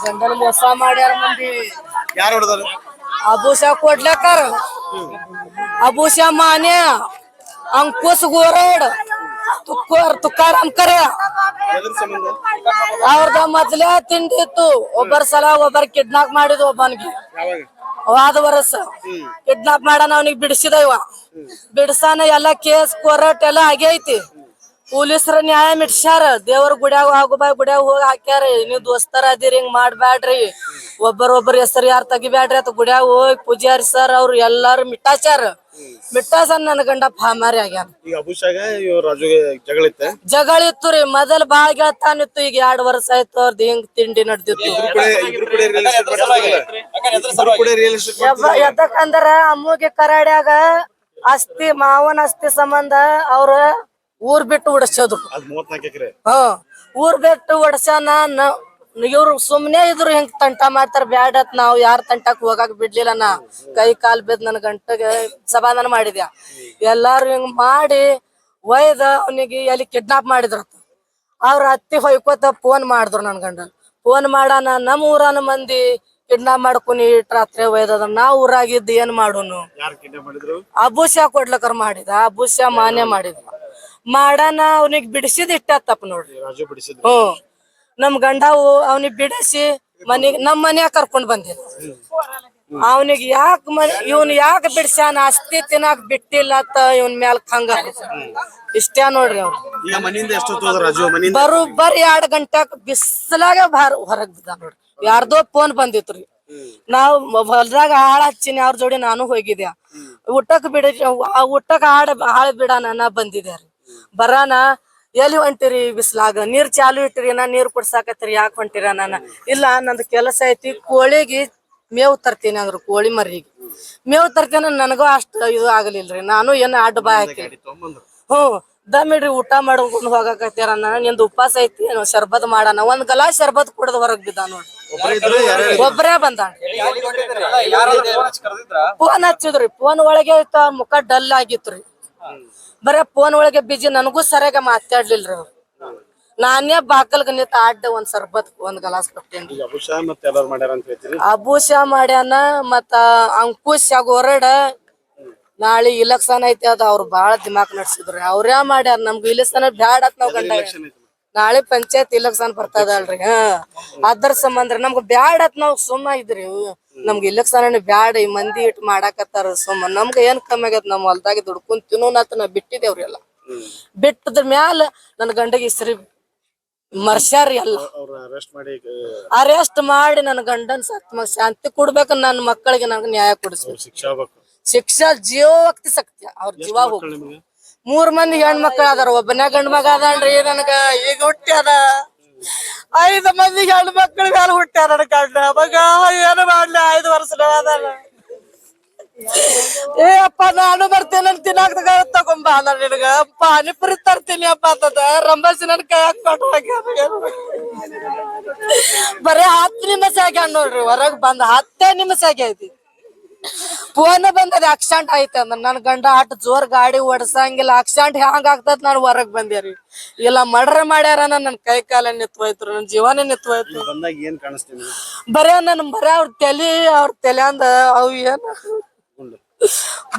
ಗಂಡನ ಮೋಸ ಮಾಡ್ಯಾರ ಮಂದಿ. ಯಾರು ಹೊಡೆದಾರ? ಅಬೂಷಾ ಕೊಡ್ಲಕರ್, ಅಬೂಷಾ ಮಾನ್ಯ, ಅಂಕುಶ್ ಗೋರಡ್, ತುಕಾರಾಮ್ ಕರೆ. ಎದ್ರ ಸಂಬಂಧ? ಅವ್ರದ ಮೊದ್ಲೇ ತಿಂಡಿ ಇತ್ತು. ಒಬ್ಬರ ಸಲ ಒಬ್ಬರ್ ಕಿಡ್ನಾಪ್ ಮಾಡಿದ್ ಒಬ್ಬನಿಗೆ. ಯಾವಾಗ? ಹೋದ ವರ್ಷ ಕಿಡ್ನಾಪ್ ಮಾಡಾನ, ಅವನಿಗೆ ಬಿಡಿಸಿದ ಇವ. ಬಿಡ್ಸಾನ ಎಲ್ಲಾ ಕೇಸ್ ಕೋರ್ಟ್ ಎಲ್ಲಾ ಆಗೈತಿ. ಪೊಲೀಸರ ನ್ಯಾಯ ಮಿಟ್ಸ್ಯಾರ. ದೇವ್ರ ಗುಡ್ಯಾಗ ಆಗುಬಾಯಿ ಗುಡ್ಯಾಗ ಹೋಗಿ ಹಾಕ್ಯಾರ. ನೀವ್ ದೋಸ್ತರ ಅದಿರಿ, ಹಿಂಗ್ ಮಾಡ್ಬ್ಯಾಡ್ರಿ, ಒಬ್ಬರೊಬ್ಬರ ಹೆಸರು ಯಾರು ತೆಗಿಬ್ಯಾಡ್ರಿ ಅಂತ ಗುಡ್ಯಾಗ ಹೋಗಿ ಪೂಜಾರಿ ಸರ್ ಅವ್ರು ಎಲ್ಲಾರು ಮಿಟ್ಟಾಚಾರ. ನನ್ ಗಂಡ ಫಾಮಾರಿ ಆಗ್ಯಾನ. ಈಗ ಅಬುಷಾಗ ಇವ್ರ ರಾಜುಗೆ ಜಗಳ ಇತ್ತ? ಜಗಳ ಇತ್ತು ರೀ. ಮೊದಲ್ ಬಾಳ್ ಗೆಳತಾನಿತ್ತು. ಈಗ 2 ವರ್ಷ ಆಯ್ತು ಅವ್ರದ್ದು ಹಿಂಗ್ ತಿಂಡಿ ನಡ್ದಿತ್ತು. ಎದಕ್ಕಂದ್ರ ಅಮ್ಮಗೆ ಕರಾಡ್ಯಾಗ ಆಸ್ತಿ, ಮಾವನ ಆಸ್ತಿ ಸಂಬಂಧ ಅವ್ರ ಊರ್ ಬಿಟ್ಟು ಉಡಸೋದ್ರು. ಊರ್ ಬಿಟ್ಟು ಉಡಸ್ಯಾನ. ಇವ್ರು ಸುಮ್ನೆ ಇದ್ರು, ಹಿಂಗ್ ತಂಟ ಮಾಡ್ತಾರ. ಬ್ಯಾಡತ್ ನಾವ್ ಯಾರ ತಂಟಕ್ ಹೋಗಾಕ್ ಬಿಡ್ಲಿಲ್ಲ. ನಾ ಕೈ ಕಾಲ್ ಬಿದ್ ನನ್ ಗಂಟಗೆ ಸಮಾಧಾನ ಮಾಡಿದ್ಯಾ. ಎಲ್ಲಾರು ಹಿಂಗ್ ಮಾಡಿ ಒಯ್ದ ಅವನಿಗೆ ಎಲ್ಲಿ ಕಿಡ್ನಾಪ್ ಮಾಡಿದ್ರ. ಅವ್ರ ಅತ್ತಿ ಹೊಯ್ಕೋತ ಫೋನ್ ಮಾಡಿದ್ರು ನನ್ ಗಂಡನ್. ಫೋನ್ ಮಾಡಾನ, ನಮ್ ಊರನ ಮಂದಿ ಕಿಡ್ನಾಪ್ ಮಾಡ್ಕೊನಿ ರಾತ್ರಿ ಒಯ್ದದ, ನಾವ್ ಊರಾಗಿದ್ದು ಏನ್ ಮಾಡೋನು. ಅಬೂಷಾ ಕೊಡ್ಲಕರ್ ಮಾಡಿದ, ಅಬೂಷಾ ಮಾನ್ಯ ಮಾಡಿದ. ಮಾಡಾನ ಅವ್ನಿಗ್ ಬಿಡಿಸಿದ್ ಇಟ್ಟತ್ತಪ್ಪ ನೋಡ್ರಿ. ನಮ್ ಗಂಡ ಅವ್ನಿಗ್ ಬಿಡಿಸಿ ನಮ್ ಮನ್ಯಾಗ ಕರ್ಕೊಂಡ್ ಬಂದಿಲ್ಲ. ಅವನಿಗೆ ಇವ್ನ ಯಾಕ ಬಿಡ್ಸ್ಯಾನ, ಆಸ್ತಿ ತಿನ್ನಾಕ್ ಬಿಟ್ಟಿಲ್ಲ ಅಂತ ಇವನ್ ಮ್ಯಾಲ ಹಂಗ ಇಷ್ಟೇ ನೋಡ್ರಿ. ಅವ್ರು ಬರೋಬ್ಬರಿ 2 ಗಂಟೆಕ್ ಬಿಸ್ಲಾಗ ಹೊರಗ್ ಬಿದ್ದ ನೋಡ್ರಿ. ಯಾರ್ದೋ ಫೋನ್ ಬಂದಿತ್ರಿ. ನಾವ್ ಹೊಲ್ದಾಗ ಹಾಳ ಹಚ್ಚಿನಿ, ಅವ್ರ ಜೋಡಿ ನಾನು ಹೋಗಿದ್ಯಾ. ಊಟಕ್ ಊಟಕ್ ಹಾಳ ಬಿಡಾನ ನಾ ಬಂದಿದ್ಯಾರಿ. ಬರಾನ, ಎಲ್ಲಿ ಹೊಂಟಿರಿ ಬಿಸ್ಲಾಗ, ನೀರ್ ಚಾಲು ಇಟ್ಟಿರಿ, ನಾ ನೀರ್ ಕುಡ್ಸಾಕತ್ರಿ, ಯಾಕೆ ಹೊಂಟಿರ? ಇಲ್ಲ ನಂದು ಕೆಲಸ ಐತಿ, ಕೋಳಿಗೆ ಮೇವ್ ತರ್ತೀನಿ ಅಂದ್ರು. ಕೋಳಿ ಮರಿಗೆ ಮೇವ್ ತರ್ತೀನಿ. ನನಗೂ ಅಷ್ಟ ಇದು ಆಗಲಿಲ್ರಿ. ನಾನು ಏನ್ ಅಡ್ಡ ಬಾಯ್ ಹಾಕಿ ದಮ್ಮಿಡ್ರಿ ಊಟ ಮಾಡ್ಕೊಂಡು ಹೋಗಾಕತ್ಯಾರ. ನಿಂದು ಉಪವಾಸ ಐತಿ, ಶರ್ಬತ್ ಮಾಡಾನ. ಒಂದ್ ಗಲಾಸ್ ಶರ್ಬತ್ ಕುಡ್ದು ಹೊರಗ್ ಬಿದ್ದ ನೋಡ್ರಿ. ಒಬ್ಬರೇ ಬಂದ. ಫೋನ್ ಹಚ್ಚಿದ್ರಿ. ಫೋನ್ ಒಳಗೆ ಮುಖ ಡಲ್ ಆಗಿತ್ರಿ. ಬರೇ ಫೋನ್ ಒಳಗೆ ಬಿಜಿ. ನನಗೂ ಸರಿಯಾಗ ಮಾತಾಡ್ಲಿಲ್ರಿ ಅವ್ರು. ನಾನೇ ಬಾಕಲ್ಗ ನಿಂತ ಅಡ್ಡ ಒಂದ್ ಸರ್ಬತ್ ಒಂದ್ ಗಲಾಸ್ ಕೊಟ್ಟೇನ್ರಿ. ಅಬೂಷಾ ಮಾಡ್ಯಾನ. ಮತ್ತ ಅಂಕುಶ್ ಗೋರಡ್ ನಾಳೆ ಇಲೆಕ್ಷನ್ ಐತಿ, ಅದ ಅವ್ರು ಬಾಳ ದಿಮಾಕ್ ನಡ್ಸಿದ್ರಿ. ಅವ್ರೇ ಮಾಡ್ಯಾರ. ನಮ್ಗೆ ಇಲೆಕ್ಷನ್ ಬ್ಯಾಡ ಅಂತ ನಾವ್ ಗಂಡ. ನಾಳೆ ಪಂಚಾಯತ್ ಇಲೆಕ್ಷನ್ ಬರ್ತದಲ್ರಿ. ಅದ್ರ ಸಂಬಂಧ ನಮ್ಗ ಬ್ಯಾಡ ಅತ್ ನಾವ್ ಸುಮ್ಮ ಇದ್ರಿ. ನಮ್ಗೆ ಇಲೆಕ್ಷನ್ ಬ್ಯಾಡ, ಈ ಮಂದಿ ಇಟ್ ಮಾಡಾಕತ್ತಾರ ಸುಮ್ಮ. ನಮ್ಗ ಏನ್ ಕಮ್ಮಿ ಆಗತ್, ನಮ್ ಹೊಲ್ದಾಗ ದುಡ್ಕೊಂಡ್ ತಿನ್ನೋನತ್ ನಾ ಬಿಟ್ಟಿದೇವ್ರಿ. ಬಿಟ್ಟದ್ರ ಮ್ಯಾಲ ನನ್ ಗಂಡಗೆ ಇಸ್ರಿ ಮರ್ಸ್ಯಾರಿ. ಎಲ್ಲ ಅರೆಸ್ಟ್ ಮಾಡಿ ನನ್ ಗಂಡನ್ ಶಾಂತಿ ಕೊಡ್ಬೇಕ. ನನ್ ಮಕ್ಕಳಿಗೆ ನನ್ಗೆ ನ್ಯಾಯ ಕೊಡಿಸ್ಬೇಕು. ಶಿಕ್ಷಾ ಜೀವಕ್ತಿ ಸತ್ಯ. ಅವ್ರ ಜೀವ ಹೋಗ. 3 ಮಂದಿ ಹೆಣ್ಮಕ್ಳ ಅದಾರ, ಒಬ್ಬನೇ ಗಂಡ ಮಗ ಅದನ್ರಿ. ನನ್ಗ ಈಗ ಹುಟ್ಟ್ಯಾರ. 5 ಮಂದಿ ಹೆಣ್ಣು ಮಕ್ಳ ಮ್ಯಾಲ ಹುಟ್ಟ್ಯಾರ ನನ್ ಗಂಡ ಮಗ. ಏನು ಮಾಡ್ಲಿ, 5 ವರ್ಷದ ಅದಾನ. ಏ ಅಪ್ಪ, ನಾನು ಬರ್ತೇನೆ ತಿನ್ನಾಕ ತಗೊಂಬ. ನಿನಗ ಪಾನಿಪುರಿ ತರ್ತೀನಿ ಅಪ್ಪ ಅಂತದ ರಂಬಾಸಿ ನನ್ ಕೈ ಹಾಕೊಂಡು ಬರೇ 10 ನಿಮಿಷ ಆಗ್ಯಾನ ನೋಡ್ರಿ. ಹೊರಗ್ ಬಂದ 10 ನಿಮಿಷ ಆಗೈತಿ. ಫೋನ್ ಬಂದದ ಆಕ್ಸಿಡೆಂಟ್ ಆಯ್ತ ಅಂದ್ರ. ನನ್ ಗಂಡ ಅಟ್ ಜೋರ್ ಗಾಡಿ ಓಡ್ಸಂಗಿಲ್ಲ. ಆಕ್ಸಿಡೆಂಟ್ ಹ್ಯಾಂಗ ಆಗ್ತದ ನಾನು ಹೊರಗ್ ಬಂದೇರಿ. ಇಲ್ಲ ಮರ್ಡರ್ ಮಾಡ್ಯಾರ. ನನ್ ಕೈ ಕಾಲ ನಿತ್ವೈತ್ರು, ನನ್ ಜೀವನೇ ನಿತ್ವೈತ್ರು. ಬರೇ ಅವ್ರ ತಲೆ ಅಂದ ಅವ್ ಏನ್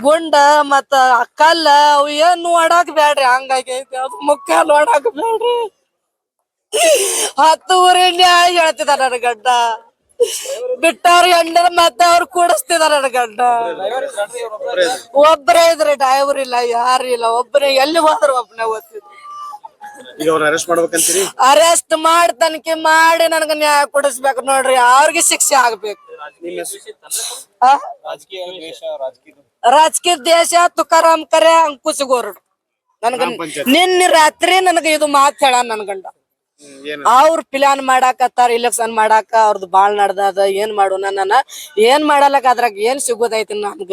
ಗುಂಡ ಮತ್ತ ಕಲ್ಲ ಅವ್ ಏನ್ ನೋಡಾಕ್ ಬ್ಯಾಡ್ರಿ. ಹಂಗಾಗೈತಿ ಅದು. ಮುಖ ನೋಡಾಕ್ ಬ್ಯಾಡ್ರಿ. 10 ಊರಿನ ಹೇಳ್ತಿದ ನನ್ ಗಂಡ. ಬಿಟ್ಟವ್ರ ಹೆಣ್ಣ ಮತ್ತೆ ಅವ್ರು ಕೂಡಿಸ್ತಿದಾರ ನನ್ ಗಂಡ. ಒಬ್ಬರೇ ಇದ್ರಿ, ಡ್ರೈವರ್ ಇಲ್ಲ, ಯಾರು ಇಲ್ಲ. ಒಬ್ಬರೇ ಎಲ್ಲಿ ಹೋದ್ರು ಒಬ್ಬನೇ ಓದ್ತಿದ್ರು. ಅರೆಸ್ಟ್ ಮಾಡಿ ತನಿಖೆ ಮಾಡಿ ನನ್ಗ ನ್ಯಾಯ ಕೊಡಿಸ್ಬೇಕು ನೋಡ್ರಿ. ಅವ್ರಿಗೆ ಶಿಕ್ಷೆ ಆಗ್ಬೇಕು. ರಾಜಕೀಯ ದೇಶ ತುಕಾರಾಮ್ ಕರೆ, ಅಂಕುಶ್ ಗೋರಡ್. ನನ್ಗ ನಿನ್ನೆ ರಾತ್ರಿ ನನಗ ಇದು ಮಾತ್ ಹೇಳ ನನ್ ಗಂಡ. ಅವ್ರ ಪ್ಲಾನ್ ಮಾಡಾಕತ್ತಾರ ಇಲೆಕ್ಷನ್ ಮಾಡಾಕ. ಅವ್ರದ್ದು ಬಾಳ್ ನಡ್ದದ. ಏನ್ ಮಾಡೋಣ, ಏನ್ ಮಾಡಲಕ್ಕ ಅದ್ರಾಗ ಏನ್ ಸಿಗೋದೈತಿ ನಮ್ಗ.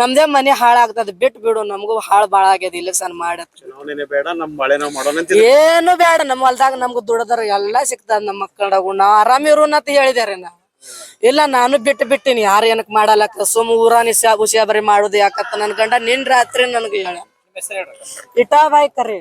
ನಮ್ದೇ ಮನೆ ಹಾಳಾಗ್ತದ. ಬಿಟ್ ಬಿಡು, ನಮಗೂ ಹಾಳ್ ಬಾಳ ಆಗ್ಯದ ಇಲೆಕ್ಷನ್ ಮಾಡತ್. ಏನು ಬೇಡ. ನಮ್ ಹೊಲ್ದಾಗ ನಮ್ಗ ದುಡದ್ರ ಎಲ್ಲಾ ಸಿಕ್ತದ. ನಮ್ ಮಕ್ಕಳಾಗು ನಾವ್ ಆರಾಮ್ ಇರೋನಂತ ಹೇಳಿದಾರೆ. ಇಲ್ಲ ನಾನು ಬಿಟ್ಟಿನಿ. ಯಾರ ಏನಕ್ ಮಾಡಲಕ್ಕ. ಸುಮ್ ಊರಾನಿ ಹುಷಾ ಬರಿ ಮಾಡುದು ಯಾಕತ್ತ ನನ್ ಗಂಡ ನಿನ್ ರಾತ್ರಿ ನನ್ಗ ಹೇಳ. ಇಟಾಬಾಯಿ ಕರೆ.